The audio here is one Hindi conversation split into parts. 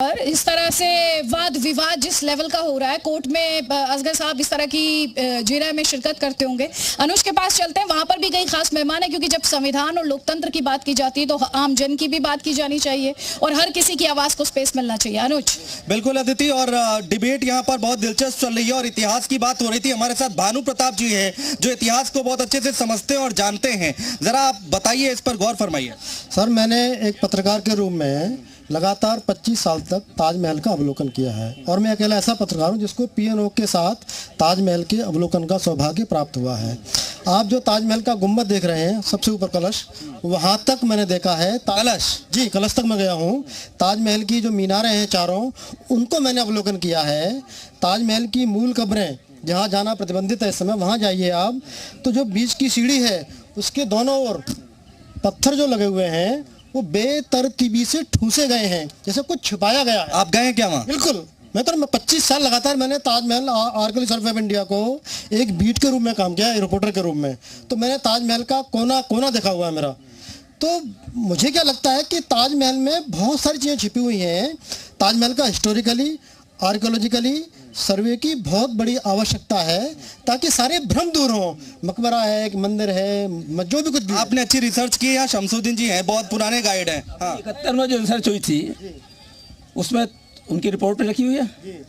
और इस तरह से वाद विवाद जिस लेवल का हो रहा है कोर्ट में, असगर साहब इस तरह की जिरह में शिरकत करते होंगे। अनुज के पास चलते हैं, वहां पर भी कई खास मेहमान है, क्योंकि जब संविधान और लोकतंत्र की बात की जाती है तो आम जन की भी बात की जानी चाहिए और हर किसी की आवाज को स्पेस मिलना चाहिए। अनुज। बिल्कुल अदिति, और डिबेट यहाँ पर बहुत दिलचस्प चल रही है और इतिहास की बात हो रही थी। हमारे साथ भानु प्रताप जी है जो इतिहास को बहुत अच्छे से समझते हैं और जानते हैं। जरा आप बताइए, इस पर गौर फरमाइए। सर, मैंने एक पत्रकार के रूप में लगातार 25 साल तक ताजमहल का अवलोकन किया है और मैं अकेला ऐसा पत्रकार हूं जिसको पीएनओ के साथ ताजमहल के अवलोकन का सौभाग्य प्राप्त हुआ है। आप जो ताजमहल का गुम्बद देख रहे हैं, सबसे ऊपर कलश, वहां तक मैंने देखा है। कलश जी, कलश तक मैं गया हूं। ताजमहल की जो मीनारें हैं चारों, उनको मैंने अवलोकन किया है। ताजमहल की मूल कब्रें जहाँ जाना प्रतिबंधित है इस समय, वहाँ जाइए आप, तो जो बीच की सीढ़ी है उसके दोनों ओर पत्थर जो लगे हुए हैं वो बेतरतीबी से ठूसे गए हैं, जैसे कुछ छुपाया गया है। आप गए हैं क्या वहाँ? बिल्कुल। मैं 25 साल लगातार मैंने Taj Mahal archaeological survey of India को एक बीट के रूप में काम किया, रिपोर्टर के रूप में, तो मैंने ताजमहल का कोना कोना देखा हुआ है मेरा। तो मुझे क्या लगता है कि ताजमहल में बहुत सारी चीज़ें छिपी हुई हैं। ताजमहल का हिस्टोरिकली, आर्कियोलॉजिकली सर्वे की बहुत बड़ी आवश्यकता है ताकि सारे भ्रम दूर हों। मकबरा है, एक मंदिर है, जो भी कुछ भी। आपने अच्छी रिसर्च की है। यहाँ शमसुद्दीन जी हैं, बहुत पुराने गाइड हैं। हाँ। 71 में जो रिसर्च हुई थी उसमें उनकी रिपोर्ट में लिखी हुई है।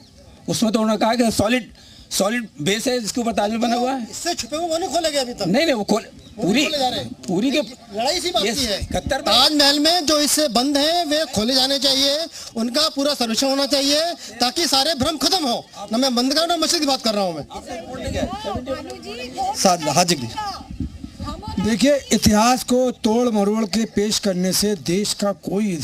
उसमें तो उन्होंने कहा कि सॉलिड बेस है जिसके ऊपर ताजमहल बना हुआ है। इससे छुपे हुए वो नहीं खोले गए अभी तक। नहीं, वो पूरी के लड़ाई सी बात है। 71 ताजमहल में जो इससे बंद हैं वे खोले जाने चाहिए, उनका पूरा सर्वेक्षण होना चाहिए ताकि सारे भ्रम खत्म हो। ना मैं बंद कर रहा हूँ, मस्जिद की बात कर रहा हूँ मैं। हाजिर। देखिए, इतिहास को तोड़ मरोड़ के पेश करने से देश का कोई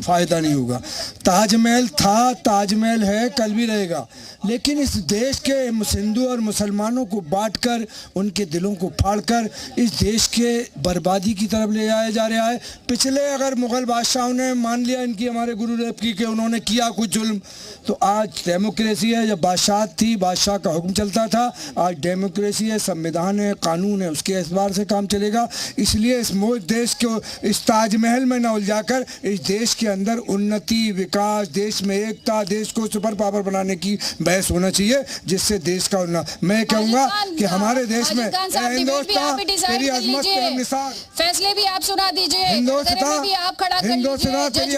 फायदा नहीं होगा। ताजमहल था, ताजमहल है, कल भी रहेगा, लेकिन इस देश के हिंदू और मुसलमानों को बांटकर, उनके दिलों को फाड़कर इस देश के बर्बादी की तरफ ले जाया जा रहा है। पिछले अगर मुग़ल बादशाहों ने मान लिया इनकी, हमारे गुरुदेव की, कि उन्होंने किया कुछ जुल्म, तो आज डेमोक्रेसी है। जब बादशाह थी, बादशाह का हुक्म चलता था, आज डेमोक्रेसी है, संविधान है, कानून है, उसके एतबार से काम चलेगा। इसलिए इस देश को इस ताजमहल में न उलझाकर इस देश के अंदर उन्नति, विकास, देश में एकता, देश को सुपर पावर बनाने की बहस होना चाहिए, जिससे देश का मैं कहूँगा कि हमारे देश में हिंदुस्तान तेरी अजमत तेरा निशान, फैसले भी आप सुना दीजिए, हिंदुस्तान आप खड़ा कर लीजिए।